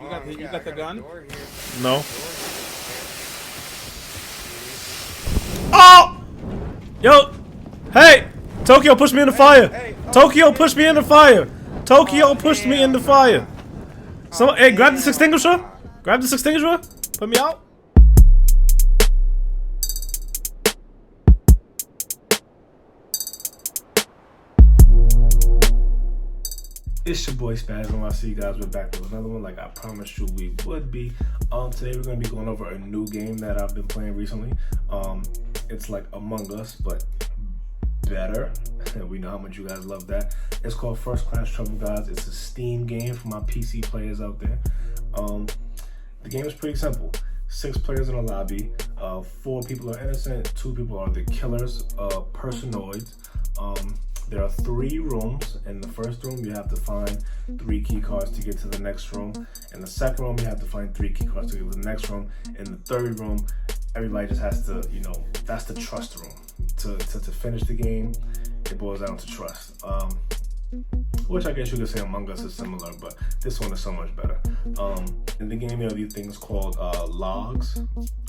You got the gun? No. Oh! Yo! Hey! Tokyo pushed me in the fire! Tokyo pushed me in the fire! Tokyo pushed me in the fire! So, hey, grab this extinguisher! Grab this extinguisher! Put me out! It's your boy Spaz, I see you guys. We're back with another one like I promised you we would be. Today we're going to be going over a new game that I've been playing recently. It's like Among Us, but better. We know how much you guys love that. It's called First Class Trouble, guys. It's a Steam game for my PC players out there. The game is pretty simple. 6 players in a lobby. 4 people are innocent. 2 people are the killers, personoids. There are 3 rooms. In the first room, you have to find 3 key cards to get to the next room. In the second room, you have to find 3 key cards to get to the next room. In the third room, everybody just has to, that's the trust room. To finish the game, it boils down to trust. Which I guess you could say Among Us is similar, but this one is so much better. In the game, there are these things called logs,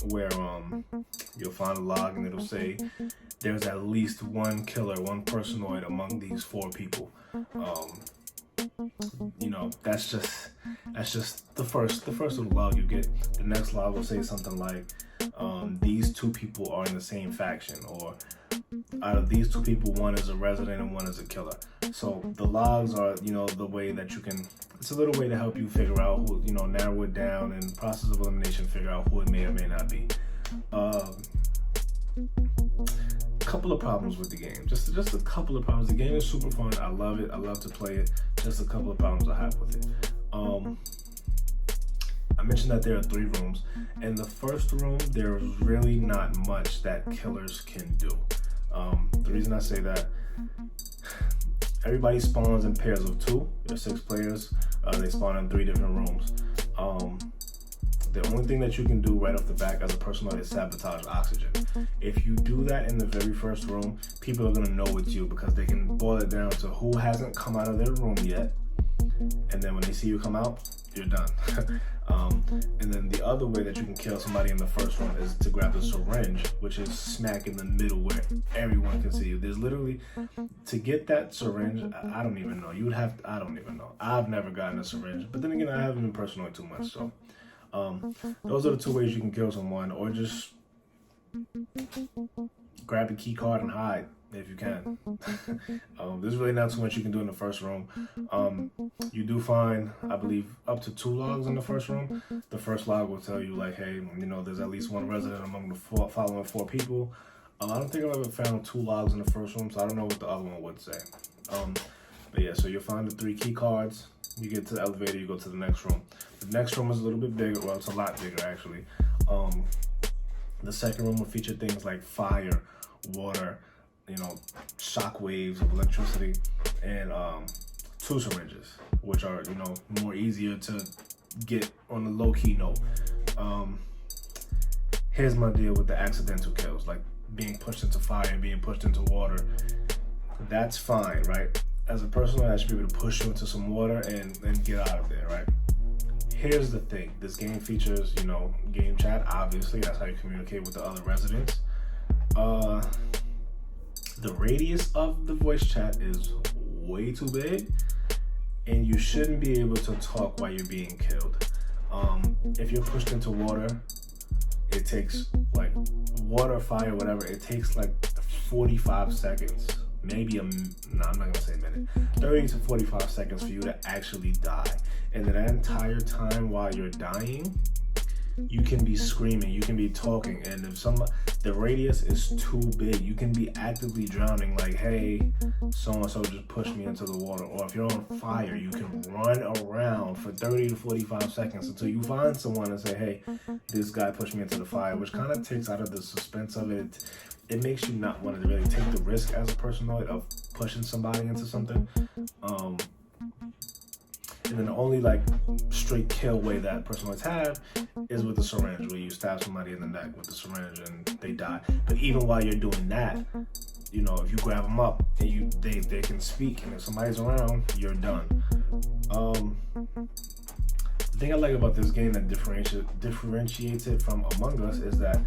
where you'll find a log and it'll say there's at least one killer, one personoid among these 4 people. That's just the first little log you get. The next log will say something like these 2 people are in the same faction, or out of these 2 people, one is a resident and one is a killer. So the logs are, the way that you can, it's a little way to help you figure out who, narrow it down, and process of elimination, figure out who it may or may not be. Couple of problems with the game. Just a couple of problems. The game is super fun. I love it. I love to play it. Just a couple of problems I have with it. I mentioned that there are 3 rooms. In the first room, there's really not much that killers can do. The reason I say that, everybody spawns in pairs of 2. There's 6 players. They spawn in 3 different rooms. The only thing that you can do right off the bat as a personal is sabotage oxygen. If you do that in the very first room, people are going to know it's you, because they can boil it down to who hasn't come out of their room yet. And then when they see you come out, you're done. And then the other way that you can kill somebody in the first room is to grab the syringe, which is smack in the middle where everyone can see you. There's literally, to get that syringe, I don't even know. I don't even know. I've never gotten a syringe. But then again, I haven't been personal too much, so. Those are the 2 ways you can kill someone, or just grab a key card and hide if you can. There's really not too much you can do in the first room. You do find, I believe, up to 2 logs in the first room. The first log will tell you, like, hey, there's at least one resident among the following 4 people. I don't think I've ever found 2 logs in the first room, so I don't know what the other one would say. But yeah, so you'll find the 3 key cards. You get to the elevator, you go to the next room. The next room is a little bit bigger. Well, it's a lot bigger, actually. The second room will feature things like fire, water, shock waves of electricity, and 2 syringes, which are, more easier to get on the low-key note. Here's my deal with the accidental kills, like being pushed into fire and being pushed into water. That's fine, right? As a person, I should be able to push you into some water and get out of there, right? Here's the thing. This game features, game chat, obviously. That's how you communicate with the other residents. The radius of the voice chat is way too big, and you shouldn't be able to talk while you're being killed. If you're pushed into water, it takes, like, water, fire, whatever, it takes like 45 seconds. Maybe I'm not gonna say a minute, 30 to 45 seconds for you to actually die. And that entire time while you're dying, you can be screaming, you can be talking, and if the radius is too big, you can be actively drowning, like, hey, so-and-so just pushed me into the water. Or if you're on fire, you can run around for 30 to 45 seconds until you find someone and say, hey, this guy pushed me into the fire, which kind of takes out of the suspense of it. It makes you not want to really take the risk as a personoid of pushing somebody into something. And then the only, like, straight kill way that personoids have is with the syringe, where you stab somebody in the neck with the syringe and they die. But even while you're doing that, if you grab them up and they can speak, and if somebody's around, you're done. The thing I like about this game that differentiates it from Among Us is that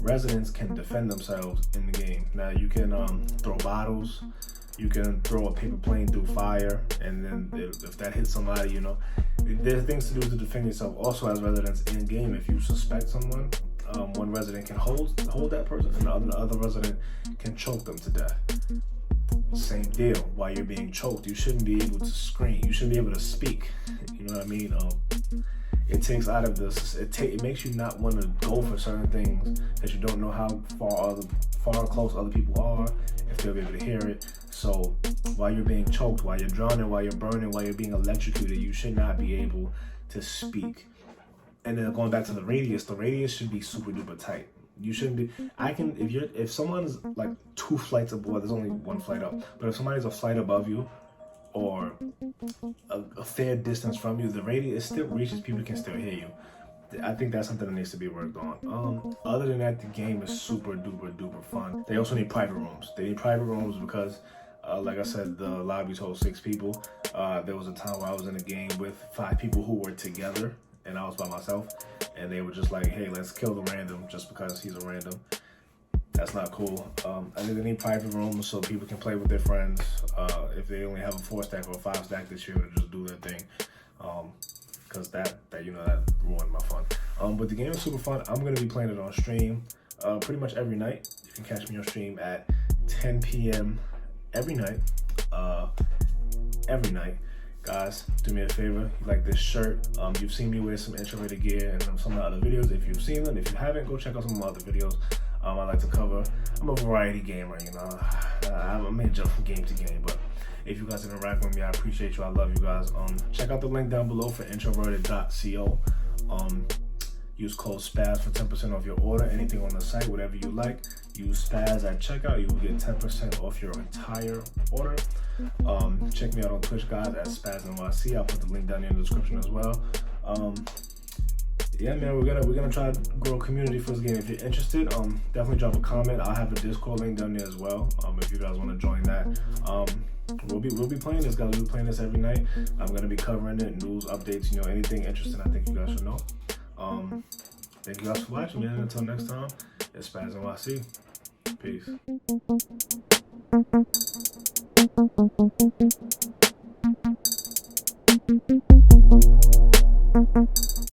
residents can defend themselves in the game. Now you can throw bottles, you can throw a paper plane through fire, and then if that hits somebody, you know, there's things to do to defend yourself. Also, as residents in game, if you suspect someone, one resident can hold that person, and the other resident can choke them to death. Same deal. While you're being choked, you shouldn't be able to scream. You shouldn't be able to speak. You know what I mean? It takes out of this. It makes you not want to go for certain things that you don't know how far close other people are, if they'll be able to hear it. So while you're being choked, while you're drowning, while you're burning, while you're being electrocuted, you should not be able to speak. And then going back to the radius should be super duper tight. You shouldn't be. If someone's like 2 flights above, well, there's only 1 flight up, but if somebody's a flight above you or a fair distance from you, the radius still reaches. People can still hear you. I think that's something that needs to be worked on. Other than that, the game is super duper fun. They also need private rooms. They need private rooms because, like I said, the lobbies hold 6 people. There was a time where I was in a game with 5 people who were together, and I was by myself, and they were just like, hey, let's kill the random just because he's a random. That's not cool. I think they need private rooms so people can play with their friends. If they only have a 4-stack or a 5-stack, they should be able to just do their thing. Because that ruined my fun. But the game is super fun. I'm going to be playing it on stream pretty much every night. You can catch me on stream at 10 p.m. every night. Guys, do me a favor, you like this shirt, you've seen me wear some Introverted gear and some of the other videos. If you've seen them, if you haven't, go check out some of my other videos. I like to cover. I'm a variety gamer, you know. I may jump from game to game, but if you guys interact with me, I appreciate you. I love you guys. Check out the link down below for introverted.co. Use code SPAZ for 10% off your order. Anything on the site, whatever you like, use SPAZ at checkout. You will get 10% off your entire order. Check me out on Twitch, guys, at SpazNYC. I'll put the link down in the description as well. Yeah, man, we're gonna try to grow a community for this game. If you're interested, definitely drop a comment. I'll have a Discord link down there as well. If you guys want to join that. We'll be playing this, guys. We'll be playing this every night. I'm gonna be covering it, news, updates, you know, anything interesting I think you guys should know. Thank you guys for watching, man. Until next time, it's SpazNYC. Peace.